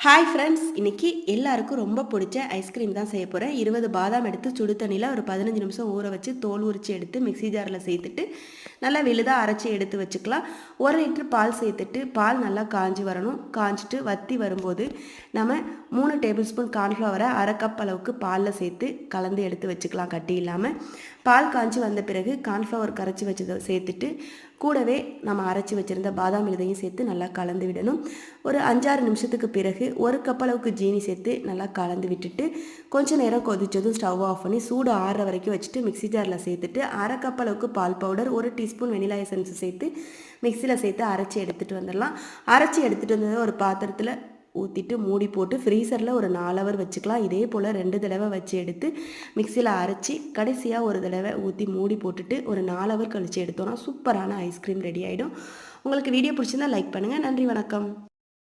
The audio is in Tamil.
ஹாய் ஃப்ரெண்ட்ஸ், இன்னைக்கு எல்லாருக்கும் ரொம்ப பிடிச்ச ஐஸ்கிரீம் தான் செய்ய போகிறேன். 20 பாதாம் எடுத்து சுடு தண்ணியில் ஒரு 15 நிமிஷம் ஊற வச்சு தோல் உரித்து எடுத்து மிக்ஸி ஜாரில் சேர்த்துட்டு நல்லா விழுதாக அரைச்சி எடுத்து வச்சுக்கலாம். 1 லிட்டர் பால் சேர்த்துட்டு பால் நல்லா காஞ்சி வரணும். காஞ்சிட்டு வற்றி வரும்போது நம்ம 3 டேபிள் ஸ்பூன் கார்ன்ஃப்ளவரை 1/2 கப் அளவுக்கு பாலில் சேர்த்து கலந்து எடுத்து வச்சுக்கலாம் கட்டி இல்லாமல். பால் காஞ்சி வந்த பிறகு கார்ன்ஃப்ளவர் கரைச்சி வச்சதை சேர்த்துட்டு கூடவே நம்ம அரைச்சி வச்சுருந்த பாதாம் விழுதையும் சேர்த்து நல்லா கலந்து விடணும். ஒரு 5-6 நிமிஷத்துக்கு பிறகு 1 கப் அளவுக்கு ஜீனி சேர்த்து நல்லா கலந்து விட்டுட்டு கொஞ்சம் நேரம் கொதிச்சதும் ஸ்டவ் ஆஃப் பண்ணி சூடு ஆறுற வரைக்கும் வச்சுட்டு மிக்ஸி ஜாரில் சேர்த்துட்டு 1/2 கப் அளவுக்கு பால் பவுடர் 1 டீஸ்பூன் வெனிலா எசன்ஸ் சேர்த்து மிக்சியில் சேர்த்து அரைச்சி எடுத்துகிட்டு வந்துடலாம். அரைச்சி எடுத்துகிட்டு வந்ததை ஒரு பாத்திரத்தில் ஊற்றிட்டு மூடி போட்டு ஃப்ரீசரில் ஒரு 4 ஹவர் வச்சுக்கலாம். இதே போல் 2 தடவை வச்சு எடுத்து மிக்சியில் அரைச்சி கடைசியாக ஒரு தடவை ஊற்றி மூடி போட்டுட்டு ஒரு 4 ஹவர் கழித்து எடுத்தோன்னா சூப்பரான ஐஸ்கிரீம் ரெடி ஆகிடும். உங்களுக்கு வீடியோ பிடிச்சிருந்தா லைக் பண்ணுங்கள். நன்றி, வணக்கம்.